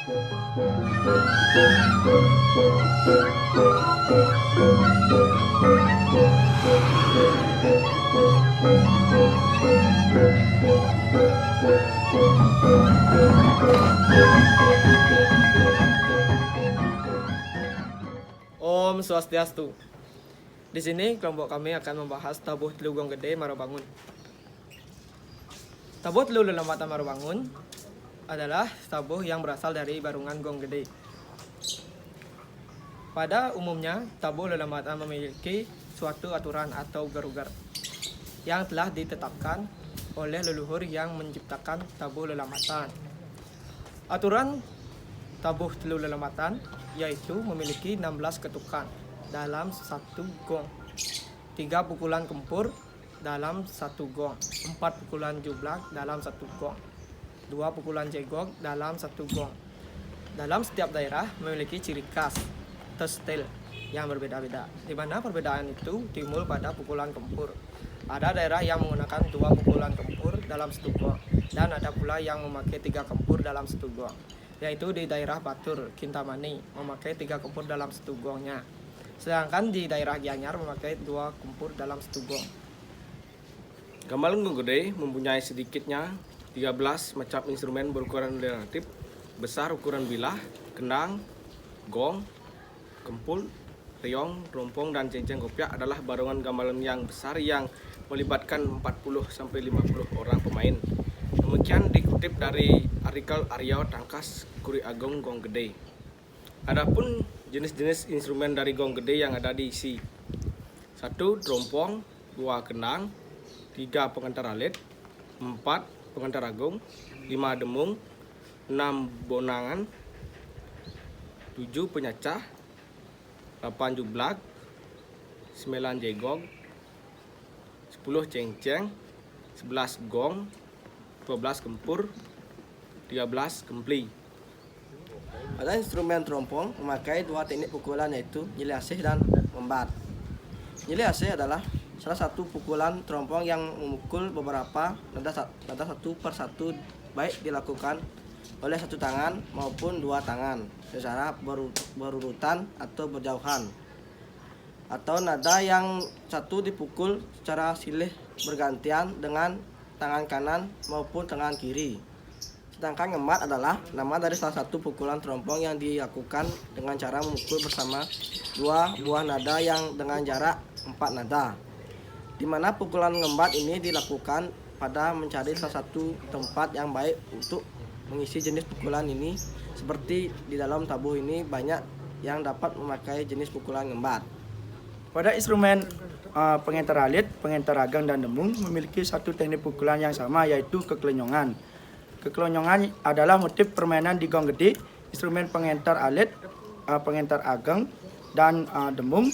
Om Swastiastu. Di sini kelompok kami akan membahas tabuh telu gong gede marobangun. Tabuh telu lelamatan marobangun adalah tabuh yang berasal dari barungan gong gede. Pada umumnya, tabuh lelamatan memiliki suatu aturan atau ugar-ugar yang telah ditetapkan oleh leluhur yang menciptakan tabuh lelamatan. Aturan tabuh telu lelamatan yaitu memiliki 16 ketukan dalam satu gong, 3 pukulan kempur dalam satu gong, 4 pukulan jublak dalam satu gong, 2 pukulan jegok dalam satu gong. Dalam setiap daerah memiliki ciri khas atau style yang berbeda-beda, di mana perbedaan itu timbul pada pukulan kempur. Ada daerah yang menggunakan 2 pukulan kempur dalam satu gong, dan ada pula yang memakai 3 kempur dalam satu gong, yaitu di daerah Batur, Kintamani memakai 3 kempur dalam satu gongnya. Sedangkan di daerah Gianyar memakai 2 kempur dalam satu gong. Gamelan gong gede mempunyai sedikitnya 13 macam instrumen berukuran relatif besar, ukuran bilah, kendang, gong, kempul, riong, rompong, dan cenceng kopiak adalah barungan gamelan yang besar yang melibatkan 40-50 orang pemain. Demikian dikutip dari artikel Arya Tangkas Kuri Agong Gong Gede. Adapun jenis-jenis instrumen dari gong gede yang ada diisi: 1 trompong, 2 kendang, 3 pengantar alit, 4 pengantar agung, 5 demung, 6 bonangan, 7 penyacah, 8 jublak, 9 jegog, 10 cengceng, 11 gong, 12 kempur, 13 kempli. Pada instrumen trompong memakai 2 teknik pukulan, yaitu nyili asih dan membat. Nyili asih adalah salah satu pukulan trompong yang memukul beberapa nada satu per satu, baik dilakukan oleh satu tangan maupun 2 tangan secara berurutan atau berjauhan, atau nada yang satu dipukul secara silih bergantian dengan tangan kanan maupun tangan kiri. Sedangkan ngemat adalah nama dari salah satu pukulan trompong yang dilakukan dengan cara memukul bersama 2 buah nada yang dengan jarak 4 nada, di mana pukulan ngembat ini dilakukan pada mencari salah satu tempat yang baik untuk mengisi jenis pukulan ini. Seperti di dalam tabuh ini banyak yang dapat memakai jenis pukulan ngembat. Pada instrumen pengentar alit, pengentar agang, dan demung memiliki satu teknik pukulan yang sama, yaitu kekelonyongan. Kekelonyongan adalah motif permainan di gong gede. Instrumen pengentar alit, pengentar agang, dan demung,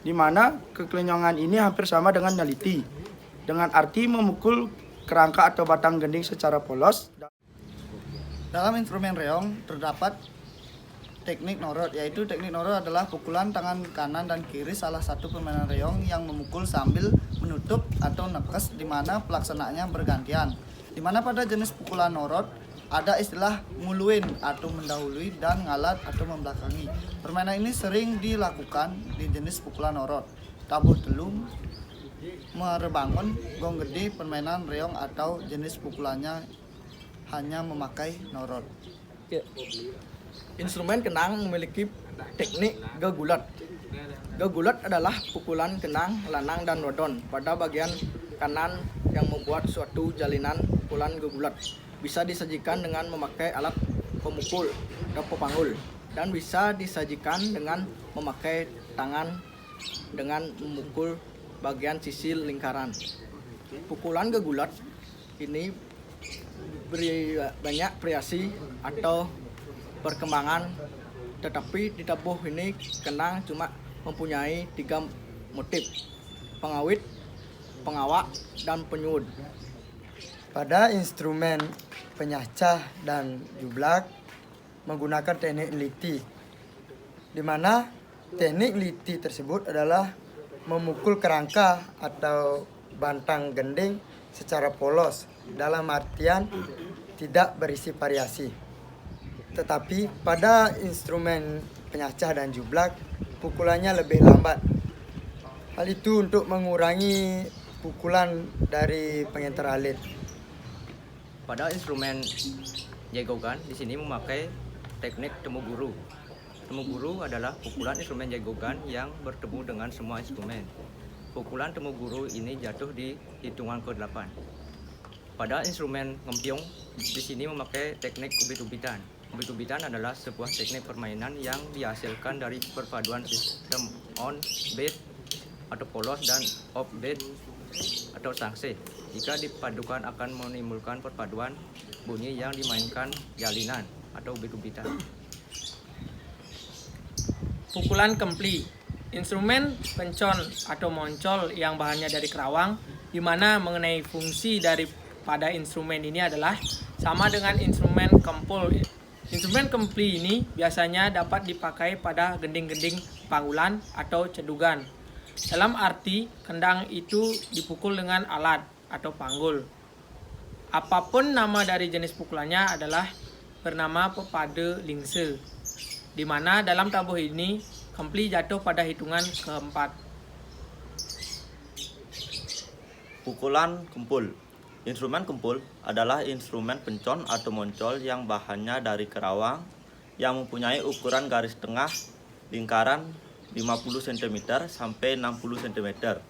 di mana kekelonyongan ini hampir sama dengan nyaliti, dengan arti memukul kerangka atau batang gending secara polos. Dalam instrumen reong terdapat teknik norot, yaitu teknik norot adalah pukulan tangan kanan dan kiri salah satu permainan reong yang memukul sambil menutup atau nekes, di mana pelaksanaannya bergantian. Di mana pada jenis pukulan norot ada istilah nguluin atau mendahului dan ngalat atau membelakangi. Permainan ini sering dilakukan di jenis pukulan norot. Tabuh telu merebangun gong gede permainan reong atau jenis pukulannya hanya memakai norot. Instrumen kenang memiliki teknik gegulat. Gegulat adalah pukulan kenang, lanang, dan wadon pada bagian kanan yang membuat suatu jalinan pukulan gegulat. Bisa disajikan dengan memakai alat pemukul atau pepanggul, dan bisa disajikan dengan memakai tangan dengan memukul bagian sisi lingkaran. Pukulan gegulat ini beri banyak variasi atau perkembangan, tetapi di tabuh ini kenang cuma mempunyai 3 motif: pengawit, pengawak, dan penyud. Pada instrumen penyacah dan jublak menggunakan teknik liti, di mana teknik liti tersebut adalah memukul kerangka atau bantang gending secara polos, dalam artian tidak berisi variasi. Tetapi pada instrumen penyacah dan jublak pukulannya lebih lambat. Hal itu untuk mengurangi pukulan dari pengentar alit. Pada instrumen jagogan di sini memakai teknik temu guru. Temu guru adalah pukulan instrumen jagogan yang bertemu dengan semua instrumen. Pukulan temu guru ini jatuh di hitungan ke-8. Pada instrumen ngempiong di sini memakai teknik ubit-ubitan. Ubit-ubitan adalah sebuah teknik permainan yang dihasilkan dari perpaduan sistem on beat atau polos dan off beat atau sangse. Jika dipadukan akan menimbulkan perpaduan bunyi yang dimainkan jalinan atau ubit-ubitan. Pukulan kempli, instrumen pencon atau moncol yang bahannya dari kerawang, di mana mengenai fungsi daripada instrumen ini adalah sama dengan instrumen kempul. Instrumen kempli ini biasanya dapat dipakai pada gending-gending panggulan atau cedugan. Dalam arti, kendang itu dipukul dengan alat atau panggul. Apapun nama dari jenis pukulannya adalah bernama pepade lingse, di mana dalam tabuh ini kempli jatuh pada hitungan keempat. Pukulan kempul. Instrumen kempul adalah instrumen pencon atau moncol yang bahannya dari kerawang yang mempunyai ukuran garis tengah lingkaran 50 cm sampai 60 cm.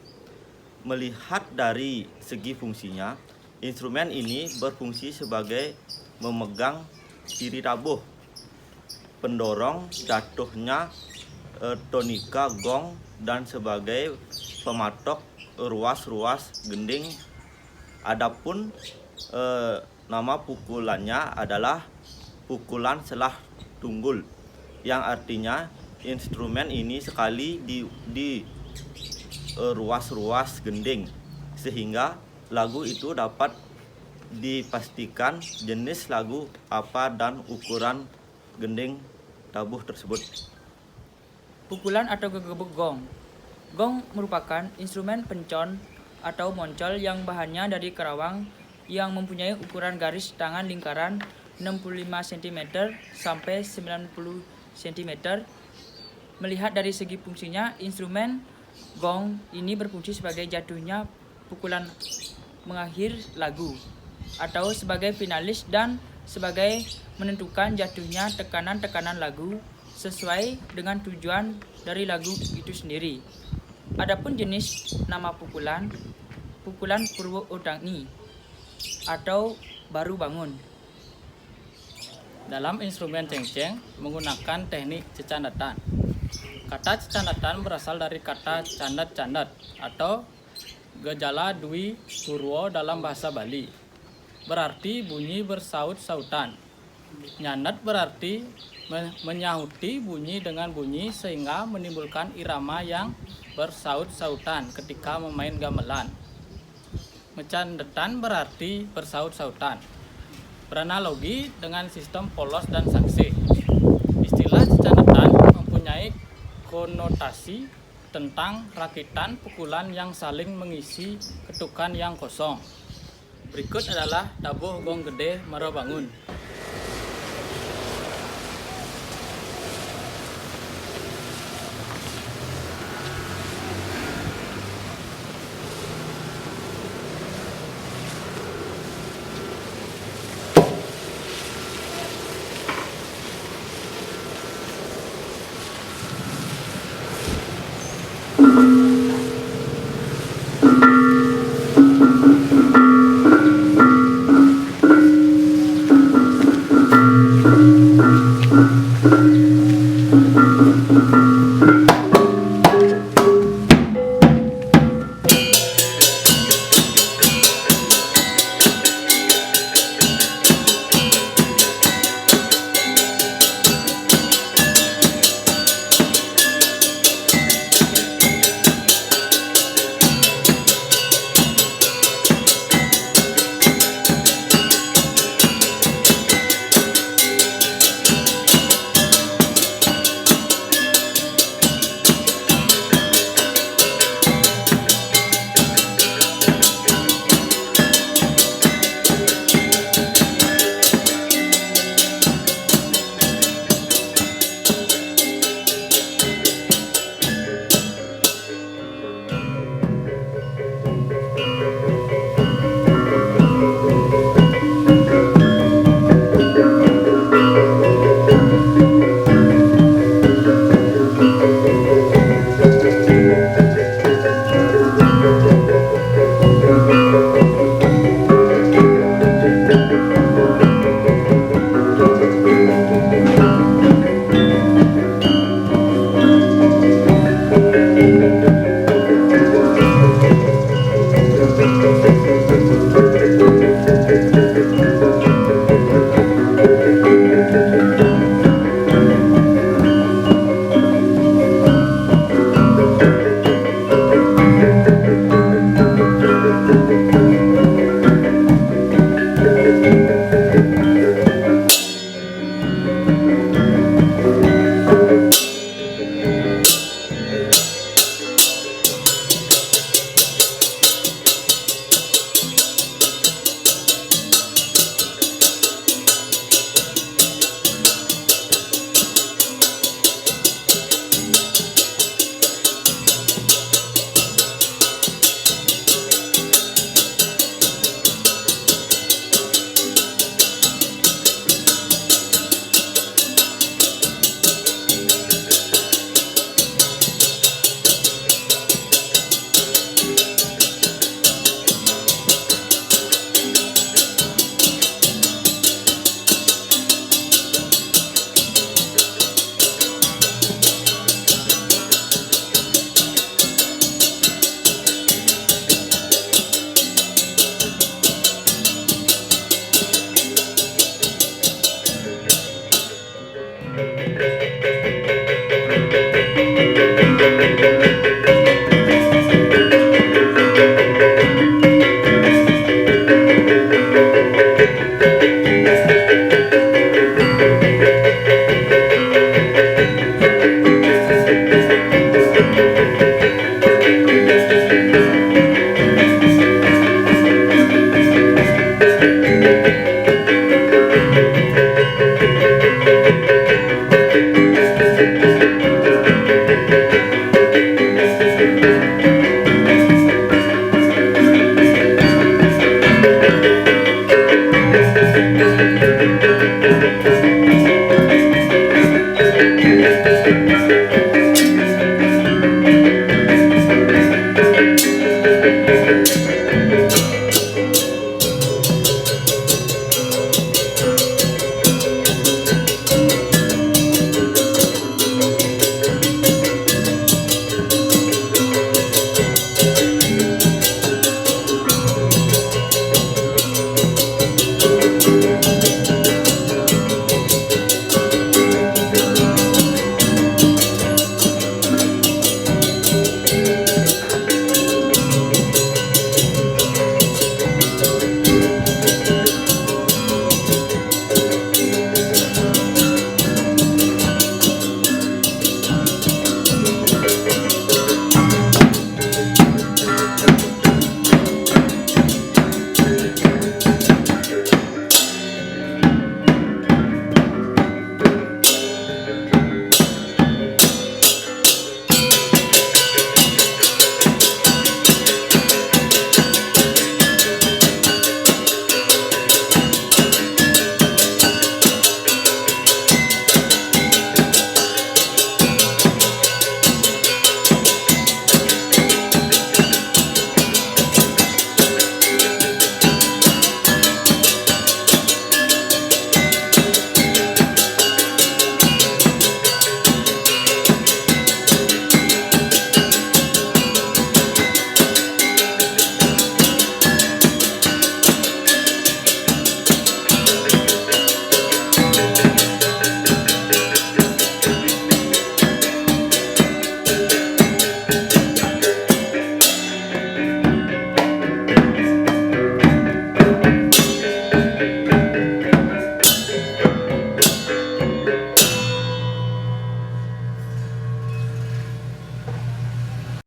Melihat dari segi fungsinya, instrumen ini berfungsi sebagai memegang tiri tabuh, pendorong jatuhnya tonika gong, dan sebagai pematok ruas-ruas gending. Adapun nama pukulannya adalah pukulan selah tunggul, yang artinya instrumen ini sekali di ruas-ruas gending, sehingga lagu itu dapat dipastikan jenis lagu apa dan ukuran gending tabuh tersebut. Pukulan atau gegebek gong. Gong merupakan instrumen pencon atau moncol yang bahannya dari kerawang yang mempunyai ukuran garis tangan lingkaran 65 cm sampai 90 cm. Melihat dari segi fungsinya, instrumen gong ini berfungsi sebagai jatuhnya pukulan mengakhir lagu atau sebagai finalis dan sebagai menentukan jatuhnya tekanan-tekanan lagu sesuai dengan tujuan dari lagu itu sendiri. Adapun jenis nama pukulan purwo udangi atau baru bangun. Dalam instrumen cengceng menggunakan teknik cecandatan. Kata cecandatan berasal dari kata candat-candat atau gejala dwi purwo dalam bahasa Bali. Berarti bunyi bersaut-sautan. Nyandat berarti menyahuti bunyi dengan bunyi sehingga menimbulkan irama yang bersaut-sautan ketika memain gamelan. Mecandetan berarti bersaut-sautan. Beranalogi dengan sistem polos dan sangse. Istilah cecandatan mempunyai konotasi tentang rakitan pukulan yang saling mengisi ketukan yang kosong. Berikut adalah tabuh gong gede Merobangun.